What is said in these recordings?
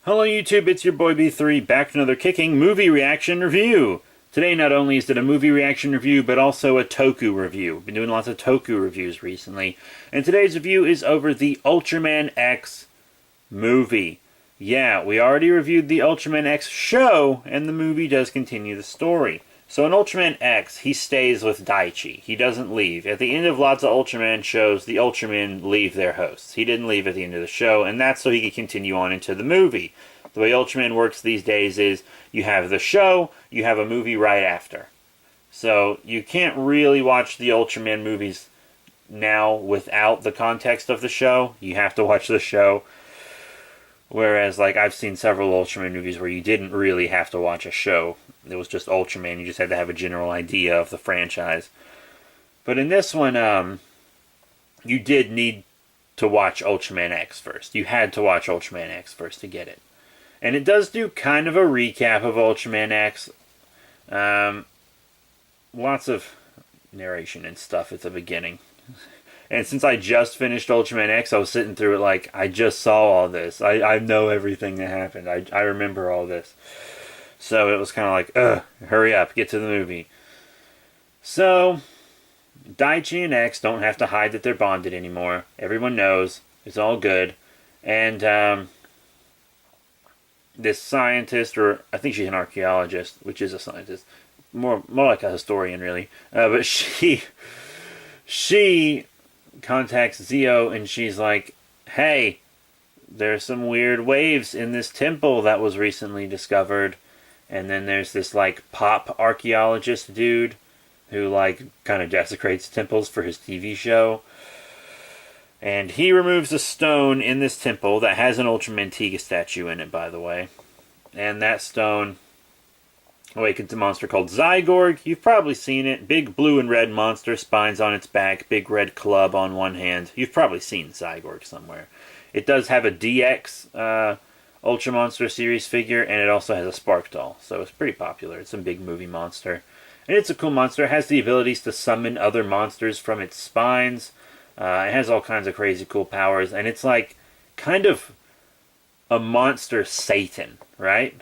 Hello YouTube, it's your boy B3 back with another kicking movie reaction review. Today not only is it a movie reaction review, but also a Toku review. Been doing lots of Toku reviews recently. And today's review is over the Ultraman X movie. Yeah, we already reviewed the Ultraman X show, and the movie does continue the story. So in Ultraman X, he stays with Daichi. He doesn't leave. At the end of lots of Ultraman shows, the Ultramen leave their hosts. He didn't leave at the end of the show, and that's so he could continue on into the movie. The way Ultraman works these days is you have the show, you have a movie right after. So you can't really watch the Ultraman movies now without the context of the show. You have to watch the show. Whereas, like, I've seen several Ultraman movies where you didn't really have to watch a show. It was just Ultraman. You just had to have a general idea of the franchise. But in this one, you did need to watch Ultraman X first. You had to watch Ultraman X first to get it. And it does do kind of a recap of Ultraman X. Lots of narration and stuff at the beginning. And since I just finished Ultraman X, I was sitting through it like, I just saw all this. I know everything that happened. I remember all this. So it was kind of like, hurry up, get to the movie. So, Daichi and X don't have to hide that they're bonded anymore. Everyone knows. It's all good. And this scientist, or I think she's an archaeologist, which is a scientist. More like a historian, really. But she contacts Zio, and she's like, hey, there's some weird waves in this temple that was recently discovered. And then there's this, like, pop archaeologist dude who, like, kind of desecrates temples for his TV show. And he removes a stone in this temple that has an Ultraman Tiga statue in it, by the way. And that stone awakens a monster called Zai Gorg. You've probably seen it. Big blue and red monster, spines on its back, big red club on one hand. You've probably seen Zai Gorg somewhere. It does have a DX Ultra Monster series figure, and it also has a Spark doll, so it's pretty popular. It's a big movie monster. And it's a cool monster. It has the abilities to summon other monsters from its spines. It has all kinds of crazy cool powers, and it's like kind of a monster Satan, right?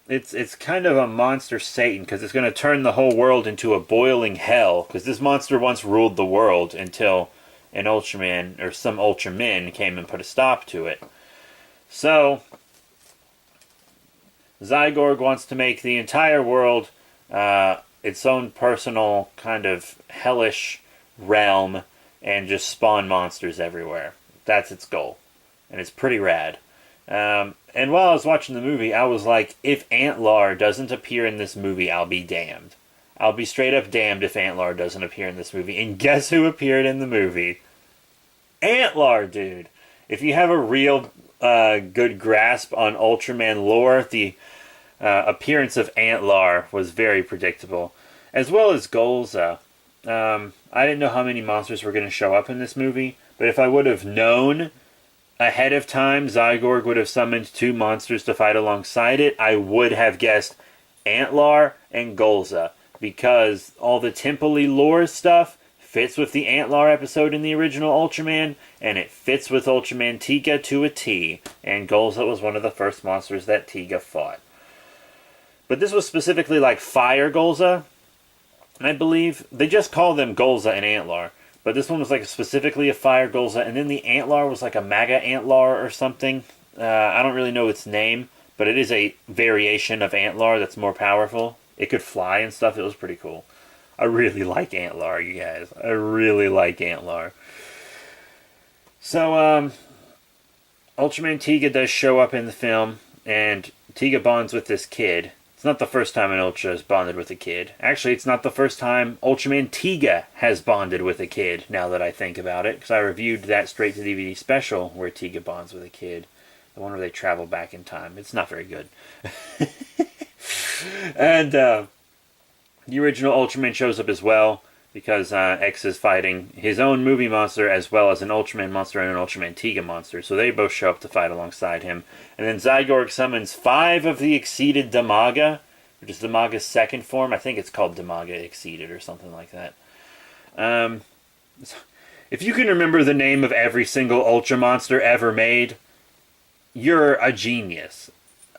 It's kind of a monster Satan, because it's going to turn the whole world into a boiling hell, because this monster once ruled the world until an Ultraman, or some Ultramen, came and put a stop to it. So, Zai Gorg wants to make the entire world its own personal kind of hellish realm and just spawn monsters everywhere. That's its goal. And it's pretty rad. And while I was watching the movie, I was like, if Antlar doesn't appear in this movie, I'll be damned. I'll be straight up damned if Antlar doesn't appear in this movie. And guess who appeared in the movie? Antlar, dude! If you have a real good grasp on Ultraman lore, the appearance of Antlar was very predictable. As well as Golza. I didn't know how many monsters were going to show up in this movie, but if I would have known ahead of time Zai Gorg would have summoned two monsters to fight alongside it, I would have guessed Antlar and Golza, because all the temple-y lore stuff fits with the Antlar episode in the original Ultraman, and it fits with Ultraman Tiga to a T, and Golza was one of the first monsters that Tiga fought. But this was specifically like Fire Golza, I believe. They just call them Golza and Antlar, but this one was like specifically a Fire Golza, and then the Antlar was like a Maga Antlar or something. I don't really know its name, but it is a variation of Antlar that's more powerful. It could fly and stuff. It was pretty cool. I really like Antlar, you guys. I really like Antlar. So, Ultraman Tiga does show up in the film, and Tiga bonds with this kid. It's not the first time an Ultra has bonded with a kid. Actually, it's not the first time Ultraman Tiga has bonded with a kid, now that I think about it, because I reviewed that straight-to-DVD special where Tiga bonds with a kid. The one where they travel back in time. It's not very good. And, the original Ultraman shows up as well, because X is fighting his own movie monster as well as an Ultraman monster and an Ultraman Tiga monster, so they both show up to fight alongside him. And then Zai Gorg summons 5 of the Exceeded Damaga, which is Damaga's second form. I think it's called Damaga Exceeded or something like that. If you can remember the name of every single Ultra monster ever made, you're a genius.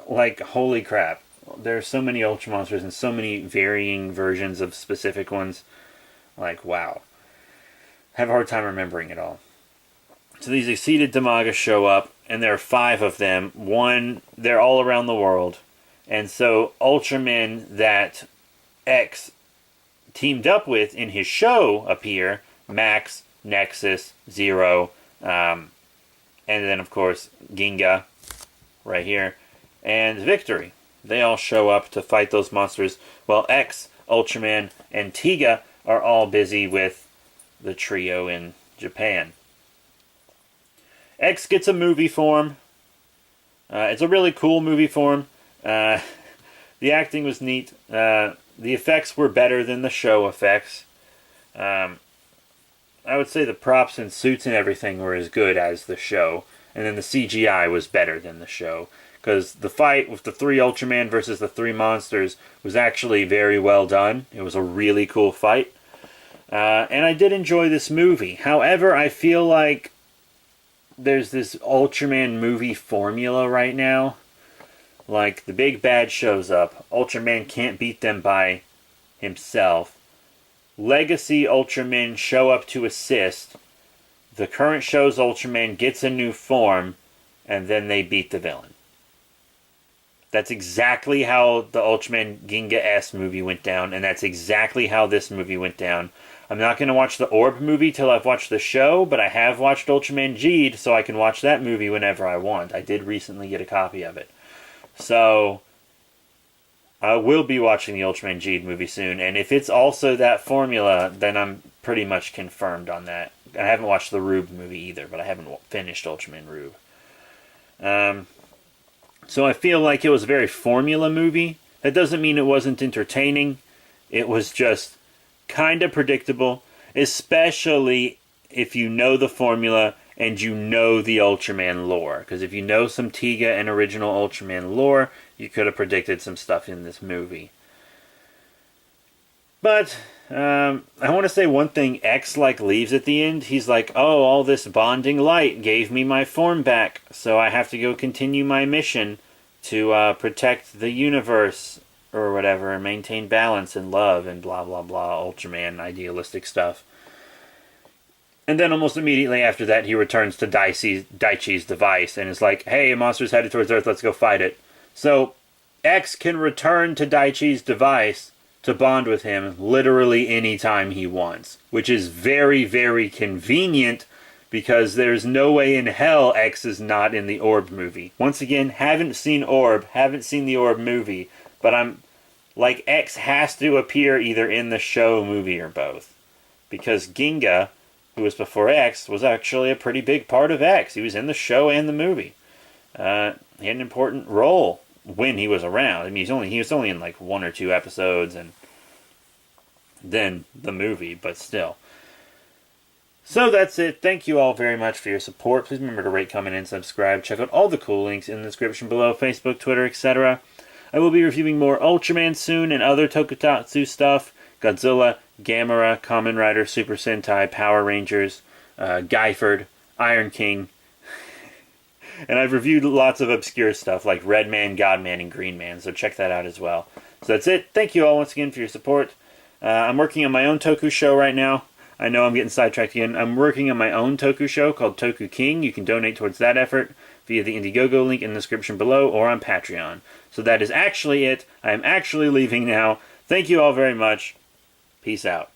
Like, holy crap. There are so many Ultra Monsters and so many varying versions of specific ones. Like, wow. I have a hard time remembering it all. So these exceeded Damaga show up, and there are 5 of them. They're all around the world. And so Ultramen that X teamed up with in his show appear. Max, Nexus, Zero, and then, of course, Ginga, right here, and Victory. They all show up to fight those monsters, while X, Ultraman, and Tiga are all busy with the trio in Japan. X gets a movie form. It's a really cool movie form. The acting was neat. The effects were better than the show effects. I would say the props and suits and everything were as good as the show. And then the CGI was better than the show. Because the fight with the 3 Ultraman versus the 3 monsters was actually very well done. It was a really cool fight. And I did enjoy this movie. However, I feel like there's this Ultraman movie formula right now. Like, the big bad shows up. Ultraman can't beat them by himself. Legacy Ultramen show up to assist. The current show's Ultraman gets a new form, and then they beat the villain. That's exactly how the Ultraman Ginga S movie went down, and that's exactly how this movie went down. I'm not going to watch the Orb movie till I've watched the show, but I have watched Ultraman G'd, so I can watch that movie whenever I want. I did recently get a copy of it. So, I will be watching the Ultraman G'd movie soon, and if it's also that formula, then I'm pretty much confirmed on that. I haven't watched the Rube movie either, but I haven't finished Ultraman Rube. So I feel like it was a very formula movie. That doesn't mean it wasn't entertaining. It was just kind of predictable, especially if you know the formula and you know the Ultraman lore. Because if you know some Tiga and original Ultraman lore, you could have predicted some stuff in this movie. But I want to say one thing. X leaves at the end. He's like, oh, all this bonding light gave me my form back, so I have to go continue my mission to protect the universe or whatever, and maintain balance and love and blah blah blah, Ultraman idealistic stuff. And then almost immediately after that, he returns to Daichi's device and is like, hey, a monster's headed towards Earth, let's go fight it. So X can return to Daichi's device to bond with him literally anytime he wants, which is very, very convenient because there's no way in hell X is not in the Orb movie. Once again, haven't seen Orb, haven't seen the Orb movie, but I'm like, X has to appear either in the show, movie, or both. Because Ginga, who was before X, was actually a pretty big part of X. He was in the show and the movie. He had an important role when he was around. I mean, he was only in like 1 or 2 episodes, and then the movie, but still. So that's it. Thank you all very much for your support. Please remember to rate, comment, and subscribe. Check out all the cool links in the description below, Facebook, Twitter, etc. I will be reviewing more Ultraman soon and other Tokusatsu stuff. Godzilla, Gamera, Kamen Rider, Super Sentai, Power Rangers, Guyford, Iron King. And I've reviewed lots of obscure stuff like Red Man, God Man, and Green Man, so check that out as well. So that's it. Thank you all once again for your support. I'm working on my own Toku show right now. I know I'm getting sidetracked again. I'm working on my own Toku show called Toku King. You can donate towards that effort via the Indiegogo link in the description below or on Patreon. So that is actually it. I am actually leaving now. Thank you all very much. Peace out.